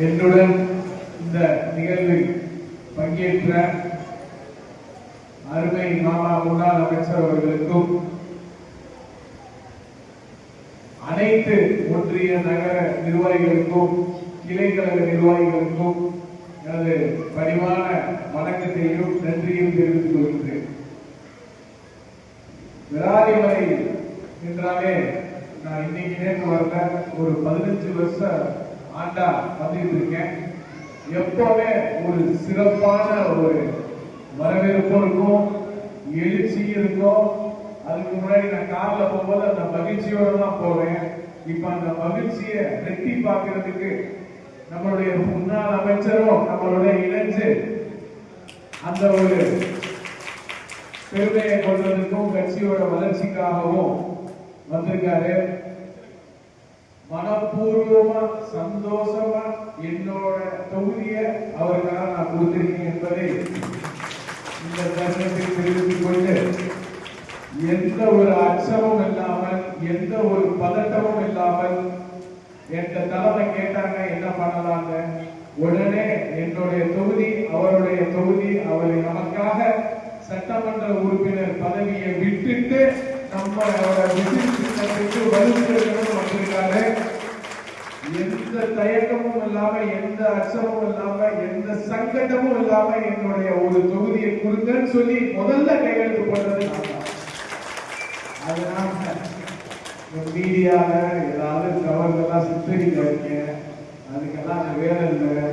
என்னுடன் இந்த நிகழ்வில் பங்கேற்ற அருமை மாமா முன்னாள் அமைச்சர் அவர்களுக்கும் அனைத்து ஒன்றிய நகர நிர்வாகிகளுக்கும் கிளை கழக நிர்வாகிகளுக்கும் எனது பணிவான வணக்கத்தையும் நன்றியும் தெரிவித்துக் கொள்கிறேன். விராலிமலை என்றாலே நான் இன்னைக்கு நேற்று வரல, ஒரு 15 வருஷம் ஆண்டா வந்துட்டு இருக்கேன். எப்பவுமே ஒரு சிறப்பான ஒரு வரவேற்பும் இருக்கும், எழுச்சியும் இருக்கும். அதுக்கு முன்னாடி நான் கார்ல போகும்போது அந்த மகிழ்ச்சியோட தான் போவேன். இப்ப அந்த மகிழ்ச்சியை ரெட்டி பார்க்கறதுக்கு நம்மளுடைய முன்னாள் அமைச்சரும் நம்மளோட இணைஞ்சு அந்த ஒரு பெருமையை கொள்வதற்கும் கட்சியோட வளர்ச்சிக்காகவும் வந்திருக்காரு. மனப்பூர்வமா சந்தோஷமா என்னோட தொகுதியை அவருக்காக நான் கொடுத்திருக்கேன் என்பதை இந்த தருணத்தில் தெரிவித்துக் கொண்டு, எந்த ஒரு அச்சமும் இல்லாமல் எந்த ஒரு பதட்டமும் இல்லாமல் என்ற தலைமை கேட்டாங்க என்ன பண்ணலாங்க, உடனே என்னுடைய தொகுதி அவருடைய தொகுதி, அவரை நமக்காக சட்டமன்ற உறுப்பினர் பதவியை விட்டுட்டு நம்மளோட திட்டத்திற்கு வலுப்படுத்தணும் வந்திருக்காரு. எந்த தயக்கமும் இல்லாம எந்த அச்சமும் இல்லாம எந்த சங்கடமும் இல்லாம என்னுடைய ஒரு தொகுதியை கொடுங்கன்னு சொல்லி முதல்ல கையெழுத்து போட்டது நான் தான். அதனால மீடியால ஏதாவது கவர்லாம் சித்தரிக்க அதுக்கெல்லாம் வேலை இல்லை.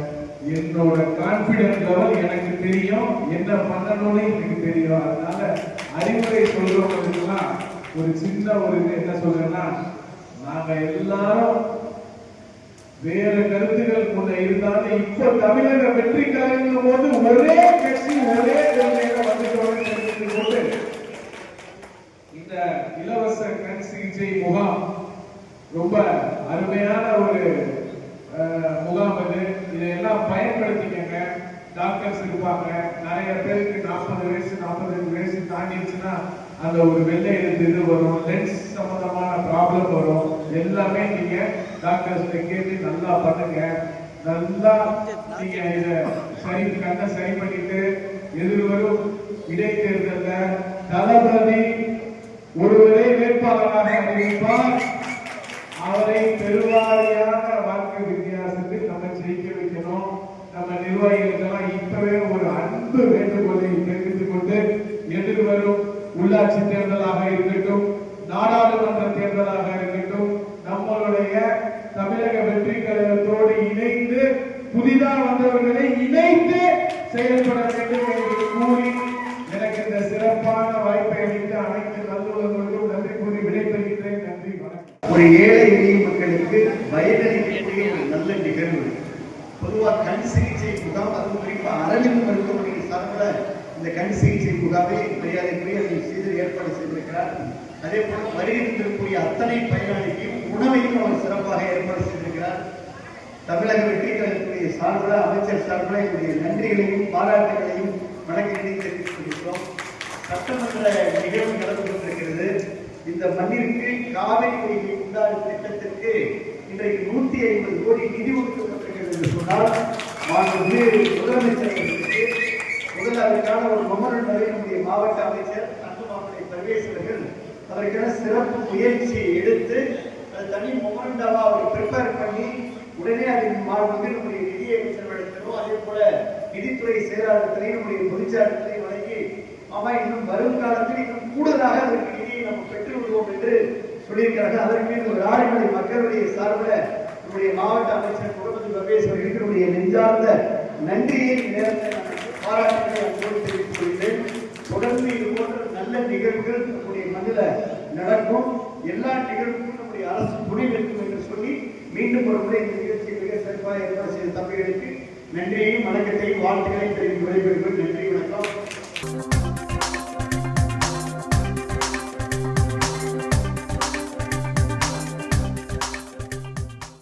என்னோட கான்பிடன்ஸ் லெவல் எனக்கு தெரியும், என்ன பண்ணணும்னு எனக்கு தெரியும். அதனால அறிவுரை சொல்றவங்களுக்குலாம் ஒரு சின்ன ஒரு என்ன சொல்றேன்னா, நாங்க எல்லாரும் வேற கருத்துக்கள் கொண்ட இருந்தாலும் இப்போ தமிழக வெற்றி கலைஞர் போது ஒரே கட்சி ஒரே கொள்கையாக வந்துட்டோம்னு தெரிவித்துக் கொண்டு, இந்த இலவச கண் சிகிச்சை முகாம் ரொம்ப அருமையான ஒரு முகாம். இதையெல்லாம் பயன்படுத்திக்கங்க. டாக்டர்ஸ் இருப்பாங்க, நிறைய பேருக்கு 40 வயசு 45 வயசு தாண்டிடுச்சுன்னா அந்த ஒரு வெள்ளை எழுத்து இது வரும், லென்ஸ் சம்பந்தமான ப்ராப்ளம் வரும். எல்லாமே நீங்க டாக்டர்ஸ் கேட்டு நல்லா பண்ணுங்க. நல்லா நீங்க இதை சரி கண்ணை சரி பண்ணிட்டு எதிர்வரும் இடைத்தேர்தல்ல தளபதி ஒருவரை வேட்பாளராக அறிவிப்பார். அவரை பெருவாரியான வாக்கு வித்தியாசத்தில் நம்ம ஜெயிக்க வைக்கணும். நம்ம நிர்வாகிகளுக்கெல்லாம் இப்பவே ஒரு அன்பு வேண்டுகோளை தெரிவித்துக் கொண்டு, எதிர்வரும் உள்ளாட்சி தேர்தலாக இருக்கட்டும், நாடாளுமன்ற தேர்தலாக இருக்கட்டும், நம்மளுடைய தமிழக வெற்றி கழகத்தோடு இணைந்து புதிதாக வந்தவர்களை இணைத்து செயல்பட வேண்டும் என்று கூறி எனக்கு இந்த சிறப்பான வாய்ப்பை அளித்த அனைத்து நல்லுறவுகளுக்கும் நன்றி கூறி விடைபெறுகிறேன். நன்றி, வணக்கம். ஒரு ஏழை எளிய மக்களுக்கு பயனளிக்கக்கூடிய ஒரு நல்ல நிகழ்வு. பொதுவாக கண் சிகிச்சை முகாம், அதுவும் குறிப்பாக அரவிந்த் மருத்துவமனை சார்பில் இந்த கண் சிகிச்சை முகாமை மரியாதைக்குரிய செய்து ஏற்பாடு செய்திருக்கிறார். அதே போல வருகின்றக்கூடிய அத்தனை பயனாளிக்கும் உணவையும் அவர் சிறப்பாக ஏற்பாடு செய்திருக்கிறார். தமிழக வெற்றி கழகத்துடைய சார்பில் அமைச்சர் சார்பில் என்னுடைய நன்றிகளையும் பாராட்டுகளையும் வணக்கங்களையும் தெரிவித்துக் கொண்டிருக்கிறோம். சட்டமன்ற நிகழ்வு நடந்து கொண்டிருக்கிறது. இந்த மண்ணிற்கு காவிரி நீரை உண்டான திட்டத்திற்கு இன்றைக்கு 150 கோடி நிதி ஒதுக்கப்பட்டிருக்கிறது என்று சொன்னால், முதலமைச்சர் முதல்ல அதற்கான ஒரு மெமரண்டமை நம்முடைய மாவட்ட அமைச்சர் அன்புமாமலை பர்வேஸ் அவர்கள் அதற்கான சிறப்பு முயற்சியை எடுத்து தனி மொமெண்டாவா அவர் ப்ரிப்பேர் பண்ணி உடனே அதில் நம்முடைய நிதி அமைச்சர்களிடத்திலும் அதே போல நிதித்துறை செயலாளர்களையும் நம்முடைய பொதுச்சாளர்களையும் வழங்கி, ஆமா இன்னும் வரும் காலத்தில் இன்னும் கூடுதலாக அதற்கு நிதியை நம்ம பெற்று விடுவோம் என்று சொல்லியிருக்கிறார்கள். அதற்கு ஒரு ஆறுமலை மக்களுடைய சார்பில் நம்முடைய மாவட்ட அமைச்சர் முகமது பர்வேஸ் அவர்களுக்கு நம்முடைய நெஞ்சார்ந்த நன்றியை பாராட்டுகளை அன்போடு தெரிவித்துக் கொள்கிறேன். தொடர்ந்து இது போன்ற நல்ல நிகழ்வுகள் நம்முடைய மண்ணில் நடக்கும். எல்லா நிகழ்வுக்கும் நம்முடைய அரசு துணைநிற்கும் என்று சொல்லி மீண்டும் ஒரு முறை இந்த நிகழ்ச்சியை மிக சிறப்பாக ஏற்பாடு செய்த தம்பிகளுக்கு நன்றியையும் வணக்கத்தையும் வாழ்த்துக்களையும் தெரிவித்து விடைபெறுகிறேன். நன்றி, வணக்கம்.